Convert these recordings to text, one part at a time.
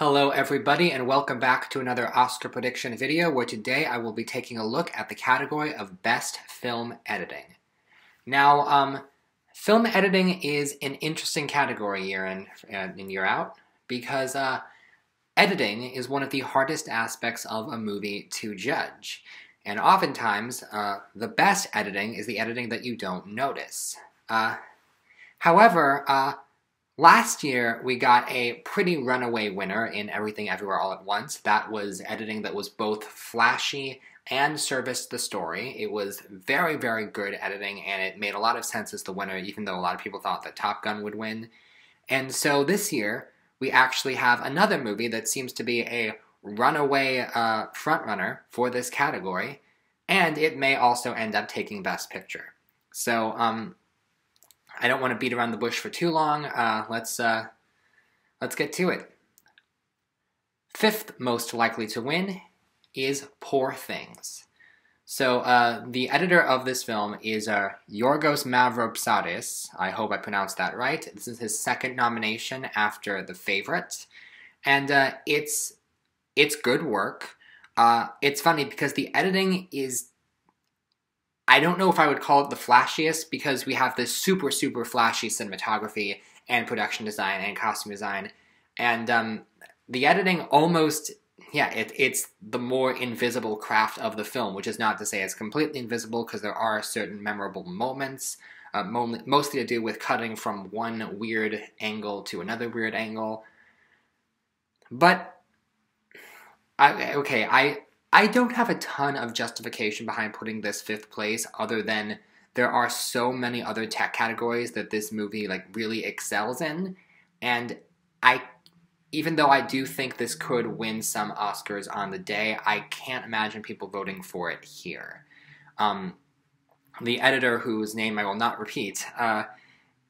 Hello everybody and welcome back to another Oscar prediction video where today I will be taking a look at the category of Best Film Editing. Now, film editing is an interesting category year in and year out because editing is one of the hardest aspects of a movie to judge. And oftentimes, the best editing is the editing that you don't notice. However, last year, we got a pretty runaway winner in Everything Everywhere All at Once. That was editing that was both flashy and serviced the story. It was very, very good editing, and it made a lot of sense as the winner, even though a lot of people thought that Top Gun would win. And so this year, we actually have another movie that seems to be a runaway frontrunner for this category, and it may also end up taking Best Picture. So, I don't want to beat around the bush for too long. Let's get to it. Fifth most likely to win is Poor Things. So the editor of this film is Yorgos Mavropsades. I hope I pronounced that right. This is his second nomination after The Favourite, and it's good work. It's funny because the editing is, I don't know if I would call it the flashiest because we have this super, super flashy cinematography and production design and costume design. And the editing almost, it's the more invisible craft of the film, which is not to say it's completely invisible because there are certain memorable moments, mostly to do with cutting from one weird angle to another weird angle. But, I don't have a ton of justification behind putting this fifth place other than there are so many other tech categories that this movie really excels in, and even though I do think this could win some Oscars on the day, I can't imagine people voting for it here. The editor, whose name I will not repeat,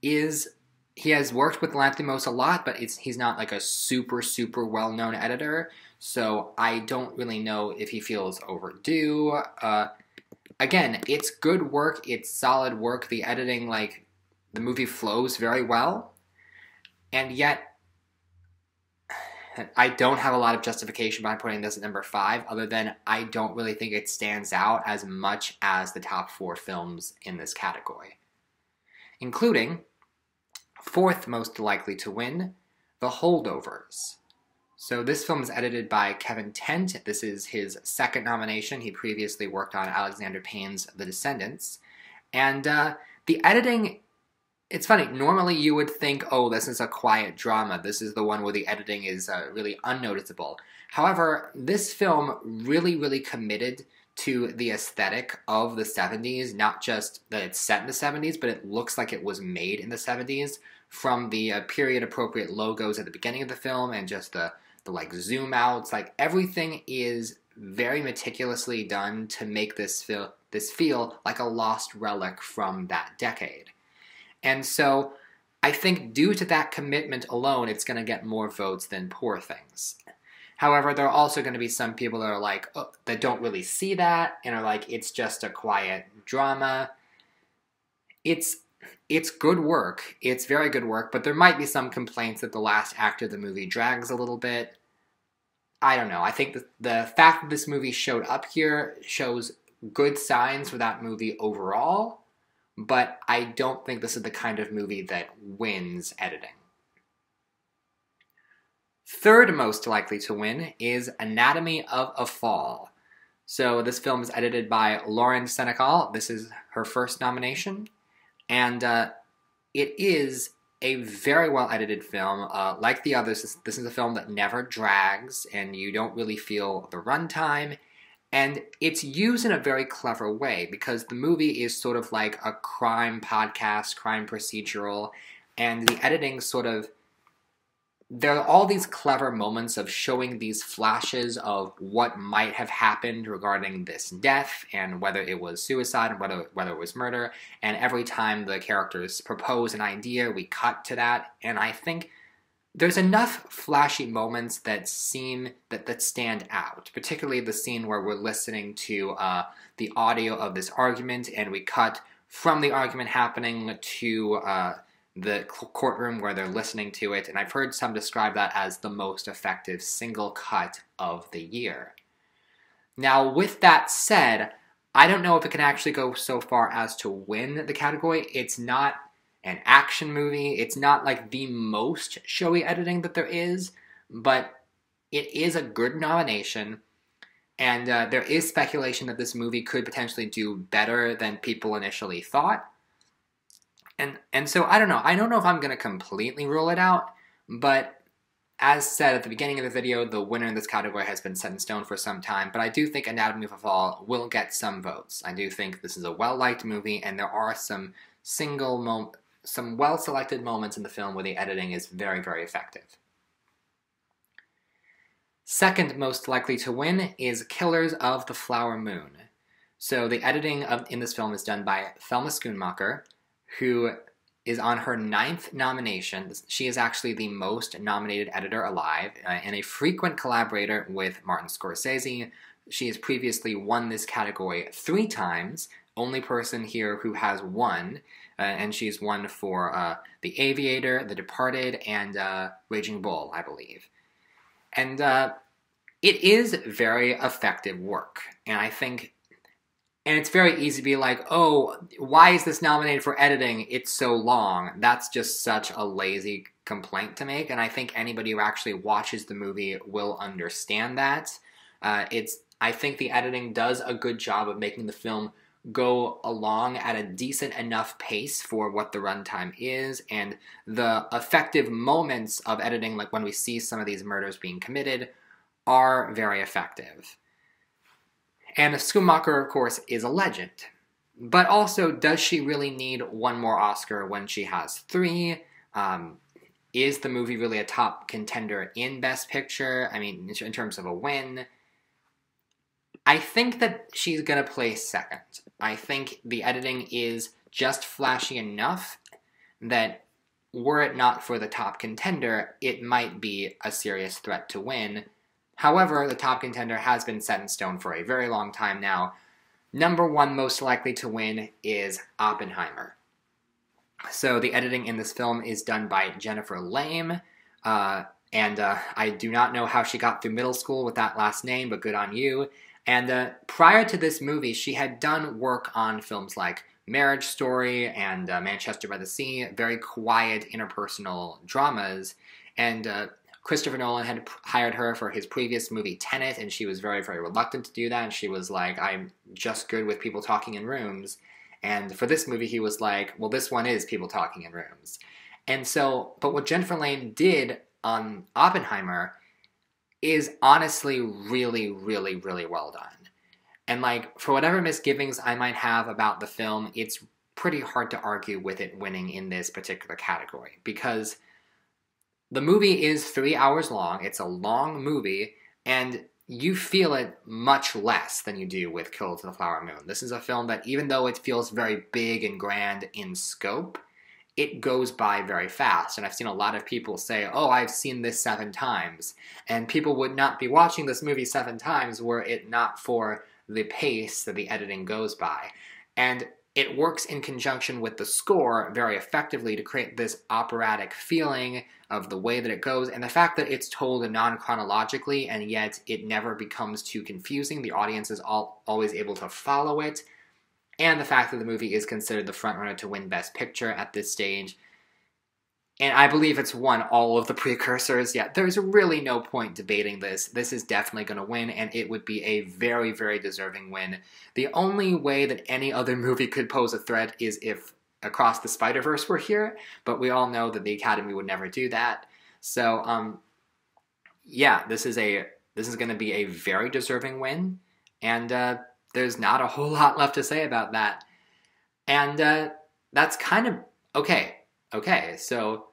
he has worked with Lanthimos a lot, but he's not a super, super well-known editor, so I don't really know if he feels overdue. Again, it's good work, it's solid work, the editing, the movie flows very well, and yet I don't have a lot of justification behind putting this at number 5, other than I don't really think it stands out as much as the top 4 films in this category, including fourth most likely to win, The Holdovers. So this film is edited by Kevin Tent. This is his second nomination. He previously worked on Alexander Payne's The Descendants. And the editing, it's funny, normally you would think, oh, this is a quiet drama. This is the one where the editing is really unnoticeable. However, this film really, really committed to the aesthetic of the 70s, not just that it's set in the 70s, but it looks like it was made in the 70s, from the period-appropriate logos at the beginning of the film and just the zoom outs. Everything is very meticulously done to make this feel like a lost relic from that decade. And so I think due to that commitment alone, it's going to get more votes than Poor Things. However, there are also going to be some people that are that don't really see that and are it's just a quiet drama. It's good work. It's very good work, but there might be some complaints that the last act of the movie drags a little bit. I don't know. I think the fact that this movie showed up here shows good signs for that movie overall, but I don't think this is the kind of movie that wins editing. Third most likely to win is Anatomy of a Fall. So this film is edited by Lauren Senecal. This is her first nomination. And it is a very well-edited film. Like the others, this is a film that never drags, and you don't really feel the runtime. And it's used in a very clever way, because the movie is sort of like a crime podcast, crime procedural, and the editing there are all these clever moments of showing these flashes of what might have happened regarding this death and whether it was suicide and whether it was murder. And every time the characters propose an idea, we cut to that. And I think there's enough flashy moments that stand out, particularly the scene where we're listening to the audio of this argument and we cut from the argument happening to the courtroom where they're listening to it, and I've heard some describe that as the most effective single cut of the year. Now, with that said, I don't know if it can actually go so far as to win the category. It's not an action movie. It's not like the most showy editing that there is, but it is a good nomination. And there is speculation that this movie could potentially do better than people initially thought. And so I don't know. I don't know if I'm going to completely rule it out, but as said at the beginning of the video, the winner in this category has been set in stone for some time, but I do think Anatomy of a Fall will get some votes. I do think this is a well-liked movie, and there are some well-selected moments in the film where the editing is very, very effective. Second most likely to win is Killers of the Flower Moon. So the editing in this film is done by Thelma Schoonmaker, who is on her 9th nomination. She is actually the most nominated editor alive and a frequent collaborator with Martin Scorsese. She has previously won this category 3 times, only person here who has won, and she's won for The Aviator, The Departed, and Raging Bull, I believe. And it is very effective work, and I think, and it's very easy to be like, oh, why is this nominated for editing? It's so long. That's just such a lazy complaint to make, and I think anybody who actually watches the movie will understand that. I think the editing does a good job of making the film go along at a decent enough pace for what the runtime is, and the effective moments of editing, like when we see some of these murders being committed, are very effective. And Schoonmaker, of course, is a legend. But also, does she really need one more Oscar when she has 3? Is the movie really a top contender in Best Picture? I mean, in terms of a win? I think that she's going to place second. I think the editing is just flashy enough that were it not for the top contender, it might be a serious threat to win. However, the top contender has been set in stone for a very long time now. Number 1 most likely to win is Oppenheimer. So the editing in this film is done by Jennifer Lame, and I do not know how she got through middle school with that last name, but good on you. And prior to this movie, she had done work on films like Marriage Story and Manchester by the Sea, very quiet interpersonal dramas, and Christopher Nolan had hired her for his previous movie, Tenet, and she was very, very reluctant to do that, and she was like, I'm just good with people talking in rooms. And for this movie, he was like, well, this one is people talking in rooms. And so, but what Jennifer Lane did on Oppenheimer is honestly really, really, really well done. And like, for whatever misgivings I might have about the film, it's pretty hard to argue with it winning in this particular category, because the movie is 3 hours long. It's a long movie, and you feel it much less than you do with Killers of the Flower Moon. This is a film that, even though it feels very big and grand in scope, it goes by very fast. And I've seen a lot of people say, oh, I've seen this 7 times. And people would not be watching this movie 7 times were it not for the pace that the editing goes by. And it works in conjunction with the score very effectively to create this operatic feeling of the way that it goes, and the fact that it's told non-chronologically, and yet it never becomes too confusing. The audience is always able to follow it, and the fact that the movie is considered the frontrunner to win Best Picture at this stage. And I believe it's won all of the precursors. Yeah, there's really no point debating this. This is definitely going to win, and it would be a very, very deserving win. The only way that any other movie could pose a threat is if Across the Spider-Verse were here, but we all know that the Academy would never do that. So, yeah, this is going to be a very deserving win, and there's not a whole lot left to say about that. And that's kind of okay. Okay, so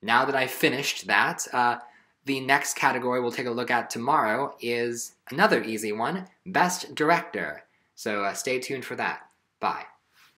now that I've finished that, the next category we'll take a look at tomorrow is another easy one, Best Director. So stay tuned for that. Bye.